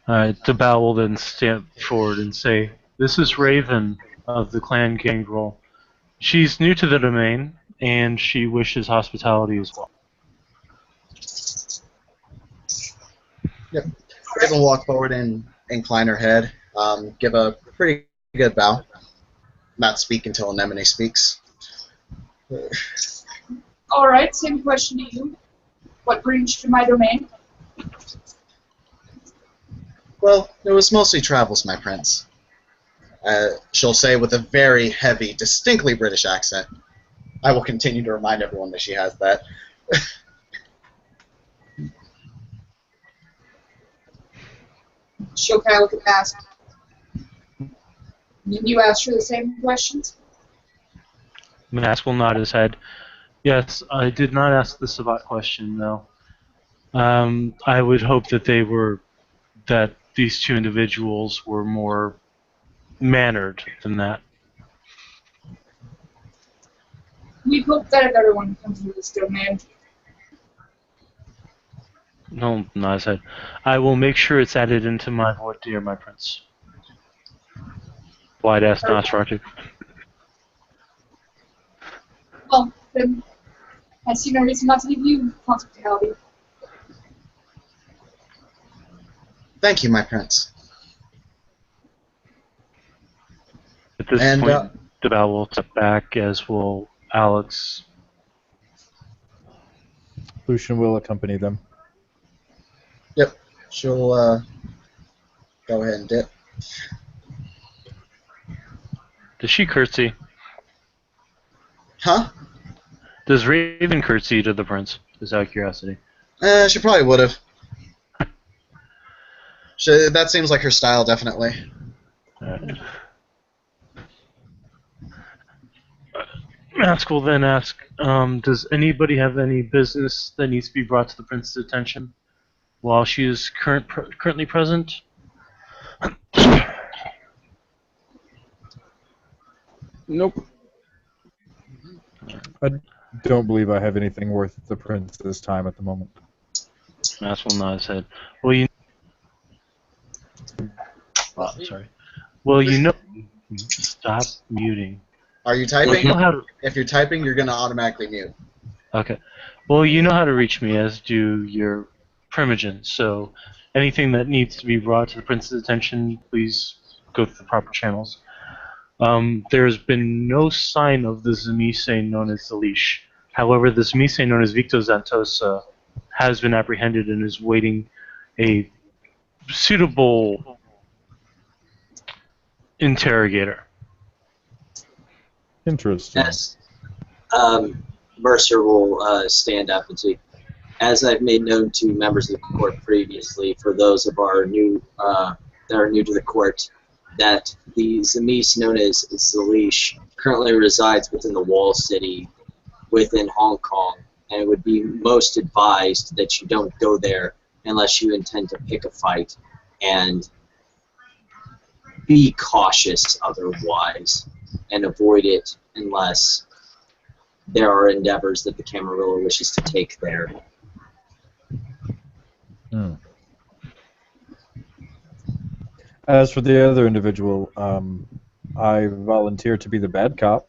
Alright, Tabal will then step forward and say, "This is Raven of the clan Gangrel. She's new to the domain, and she wishes hospitality as well." Yep. Raven will walk forward and incline her head, give a pretty good bow. Not speak until Anemone speaks. All right, same question to you. What brings you to my domain? Well, it was mostly travels, my prince. She'll say with a very heavy, distinctly British accent. I will continue to remind everyone that she has that. She'll kind of look at Mask. You asked her the same questions? Mask will nod his head. Yes, I did not ask the Sabbat question, though. I would hope that these two individuals were more mannered than that. We hope that if everyone comes into this domain. No, nod his head. I will make sure it's added into my voir dire, my prince. Wide-ass Nosferatu. Well, then I see no reason not to give you hospitality. Thank you, my prince. At this And, point, Tabal will step back, as will Alex. Lucian will accompany them. Yep, she'll go ahead and dip. Does she curtsy? Huh? Does Raven curtsy to the prince? Just out of curiosity. She probably would have. That seems like her style, definitely. Alright. Mask will then ask, does anybody have any business that needs to be brought to the prince's attention while she is currently present? Nope. I don't believe I have anything worth the prince's time at the moment. Mask will nod his head. Well, you. Oh, sorry. Well, you know. Stop muting. Are you Well, typing? you know how to. If you're typing, you're going to automatically mute. Okay. Well, you know how to reach me, as do your Primogen. So, anything that needs to be brought to the prince's attention, please go through the proper channels. There's been no sign of the Zemise known as the Leash. However, the Zemise known as Victo Zantosa has been apprehended and is waiting a suitable interrogator. Interesting. Yes. Mercer will stand up and say, as I've made known to members of the court previously, for those of our new that are new to the court, that the Zemise known as Zalish currently resides within the Wall City within Hong Kong, and it would be most advised that you don't go there unless you intend to pick a fight, and be cautious otherwise, and avoid it unless there are endeavors that the Camarilla wishes to take there. Hmm. As for the other individual, I volunteer to be the bad cop.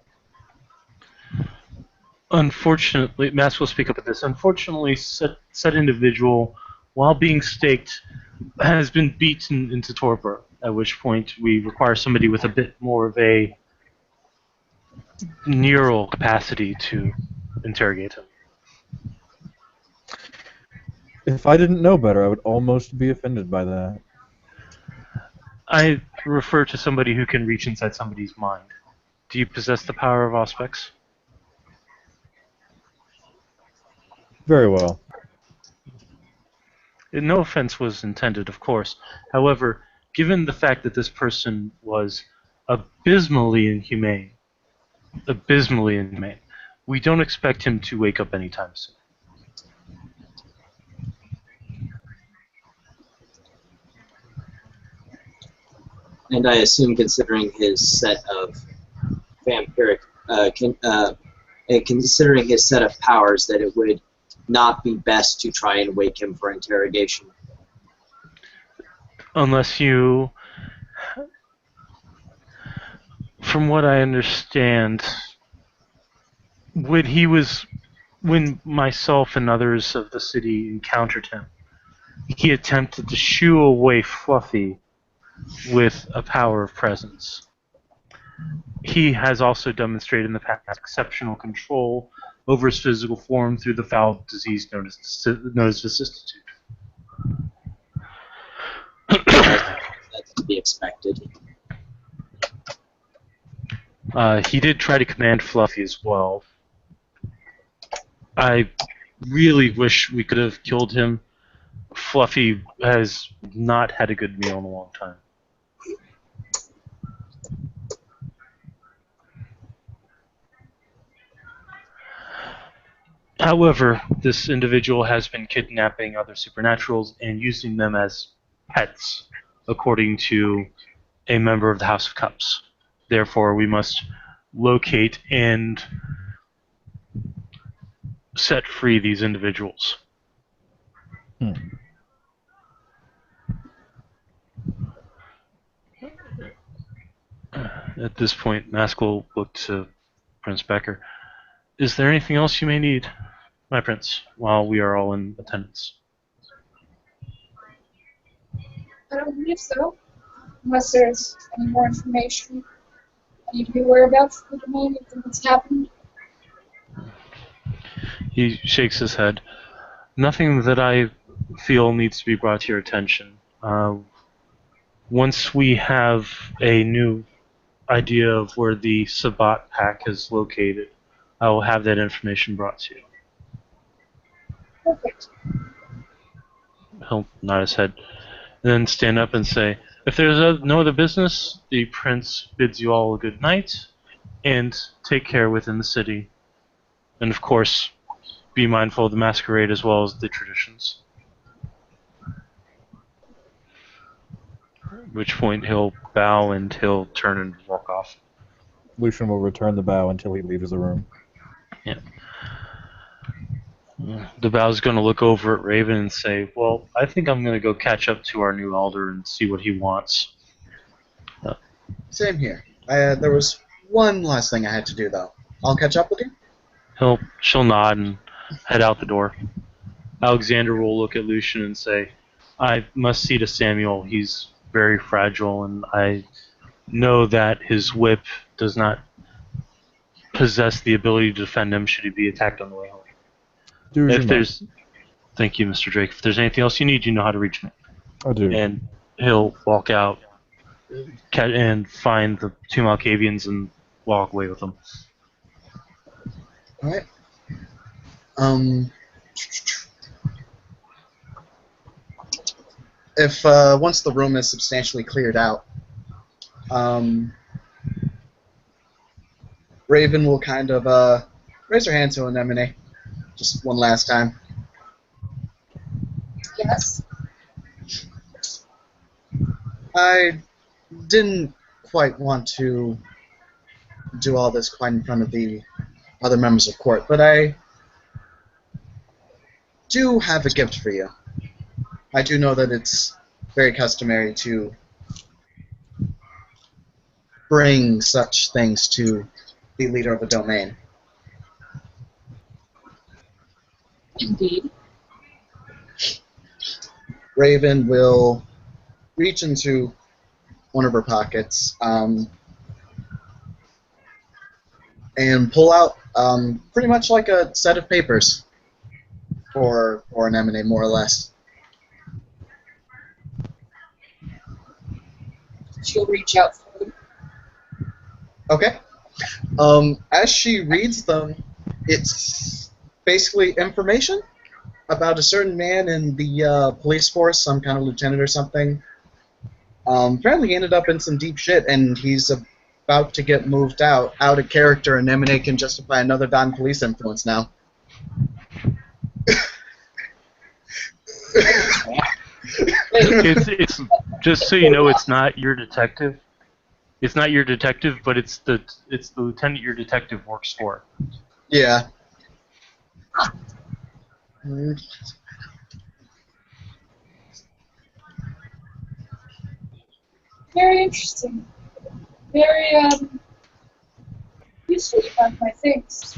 Unfortunately, Mass will speak up at this. Unfortunately, said individual, while being staked, has been beaten into torpor, at which point we require somebody with a bit more of a neural capacity to interrogate him. If I didn't know better, I would almost be offended by that. I refer to somebody who can reach inside somebody's mind. Do you possess the power of Auspex? Very well. No offense was intended, of course. However, given the fact that this person was abysmally inhumane, we don't expect him to wake up anytime soon. And I assume, considering his set of vampiric, and considering his set of powers, that it would not be best to try and wake him for interrogation. Unless you... From what I understand, when myself and others of the city encountered him, he attempted to shoo away Fluffy with a power of presence. He has also demonstrated in the past exceptional control over his physical form through the foul disease known as vicissitude. That's to be expected. He did try to command Fluffy as well. I really wish we could have killed him. Fluffy has not had a good meal in a long time. However, this individual has been kidnapping other supernaturals and using them as pets, according to a member of the House of Cups. Therefore, we must locate and set free these individuals. At this point, Mask will look to Prince Becker. Is there anything else you may need, my prince, while we are all in attendance? I don't believe so. Unless there's any more information I need to be aware about for the domain, anything that's happened. He shakes his head. Nothing that I feel needs to be brought to your attention. Once we have a new idea of where the Sabbat pack is located, I will have that information brought to you. Perfect. He'll nod his head, and then stand up and say, if there's no other business, the prince bids you all a good night, and take care within the city. And of course, be mindful of the masquerade as well as the traditions. At which point he'll bow and he'll turn and walk off. Lucian will return the bow until he leaves the room. Yeah. The bow's going to look over at Raven and say, well, I think I'm going to go catch up to our new elder and see what he wants. Same here. There was one last thing I had to do, though. I'll catch up with you? She'll nod and head out the door. Alexander will look at Lucian and say, I must see to Samuel. He's very fragile, and I know that his whip does not possess the ability to defend him should he be attacked on the way home. Thank you, Mr. Drake. If there's anything else you need, you know how to reach me. I do. And he'll walk out and find the two Malkavians and walk away with them. Alright. If once the room is substantially cleared out, Raven will kind of raise her hand to Anemone just one last time. Yes. I didn't quite want to do all this quite in front of the other members of court, but I do have a gift for you. I do know that it's very customary to bring such things to the leader of a domain. Indeed. Raven will reach into one of her pockets and pull out pretty much like a set of papers for an M&A, more or less. She'll reach out for them. Okay. As she reads them, it's basically information about a certain man in the police force, some kind of lieutenant or something. Apparently he ended up in some deep shit, and he's about to get moved out of character, and M&A can justify another police influence now. It's just so you know, it's not your detective. It's not your detective, but it's the lieutenant your detective works for. Yeah. Very interesting. Very, useful to have my things.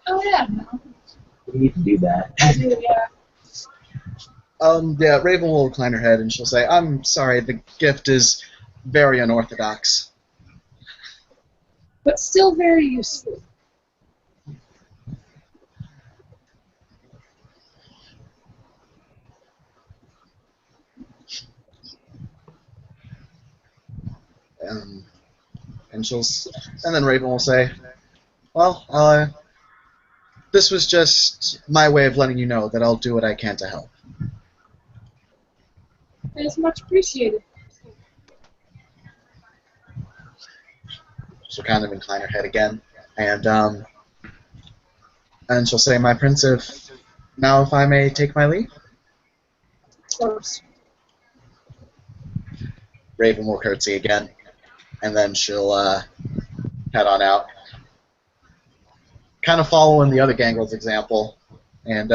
Oh yeah, no. We need to do that. I do, yeah. Yeah, Raven will incline her head and she'll say, "I'm sorry, the gift is very unorthodox." But still very useful. And then Raven will say, "Well, this was just my way of letting you know that I'll do what I can to help." It is much appreciated. She'll kind of incline her head again, and she'll say, "My prince, if I may take my leave." Of course. Raven will curtsy again, and then she'll head on out. Kind of following the other Gangles example, and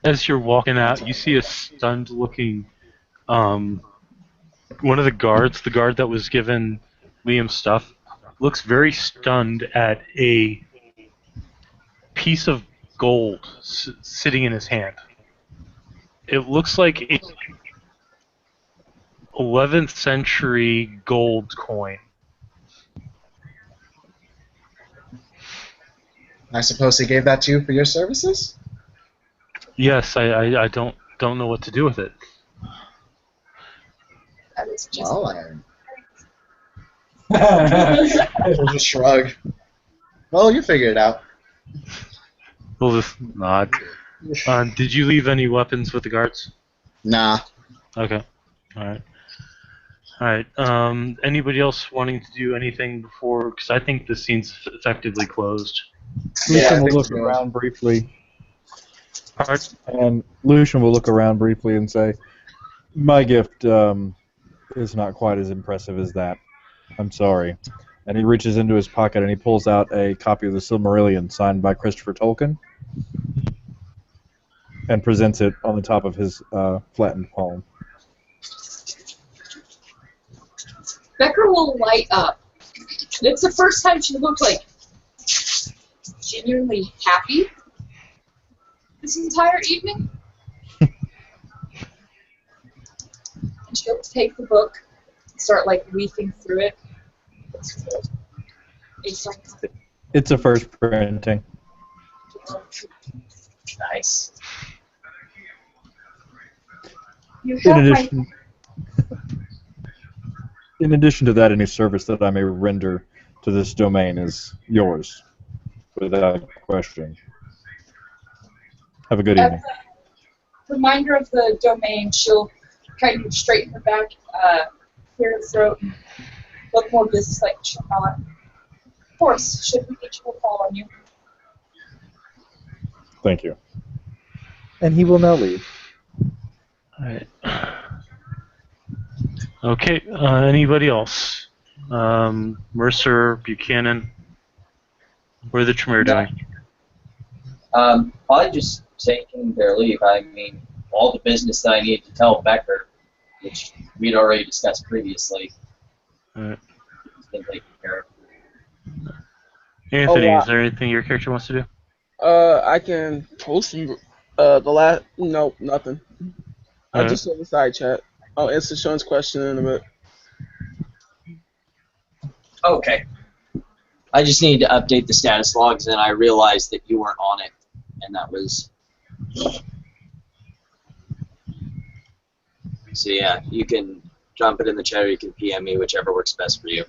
As you're walking out, you see a stunned-looking one of the guards, the guard that was given Liam stuff, looks very stunned at a piece of gold sitting in his hand. It looks like a 11th century gold coin. I suppose he gave that to you for your services? Yes, I don't know what to do with it. That is just. Well, I'll just shrug. Well, you figure it out. We'll just nod. Did you leave any weapons with the guards? Nah. Okay. Alright. Alright. Anybody else wanting to do anything before? Because I think this scene's effectively closed. Lucian I will think look so. around briefly, Alright. and Lucian will look around briefly and say, "My gift is not quite as impressive as that. I'm sorry." And he reaches into his pocket and he pulls out a copy of the Silmarillion signed by Christopher Tolkien and presents it on the top of his flattened palm. Becker will light up. It's the first time she looked like genuinely happy this entire evening. And she'll take the book and start like leafing through it. It's a first printing. Nice. You have In addition to that, any service that I may render to this domain is yours, without question. Have a good evening. Reminder of the domain, she'll kind of straighten her back, clear her throat, and look more business-like. She'll not. Of course, should we each will call on you. Thank you. And he will now leave. Alright. Okay, anybody else? Mercer, Buchanan, what are the Tremere doing? Probably just taking their leave. I mean, all the business that I need to tell Becker, which we'd already discussed previously, Alright. has been taken care of. Anthony, Oh, wow. is there anything your character wants to do? I can post some No, nothing. I just saw the side chat. I'll answer Sean's question in a bit. Okay. I just need to update the status logs, and I realized that you weren't on it, and that was... So yeah, you can drop it in the chat or you can PM me, whichever works best for you.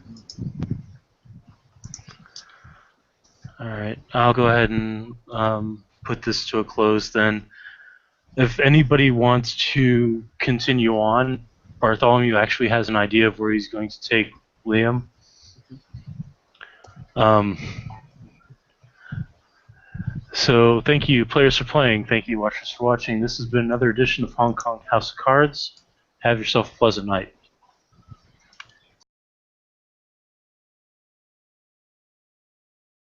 Alright, I'll go ahead and put this to a close then. If anybody wants to continue on, Bartholomew actually has an idea of where he's going to take Liam. So thank you, players, for playing. Thank you, watchers, for watching. This has been another edition of Hong Kong House of Cards. Have yourself a pleasant night.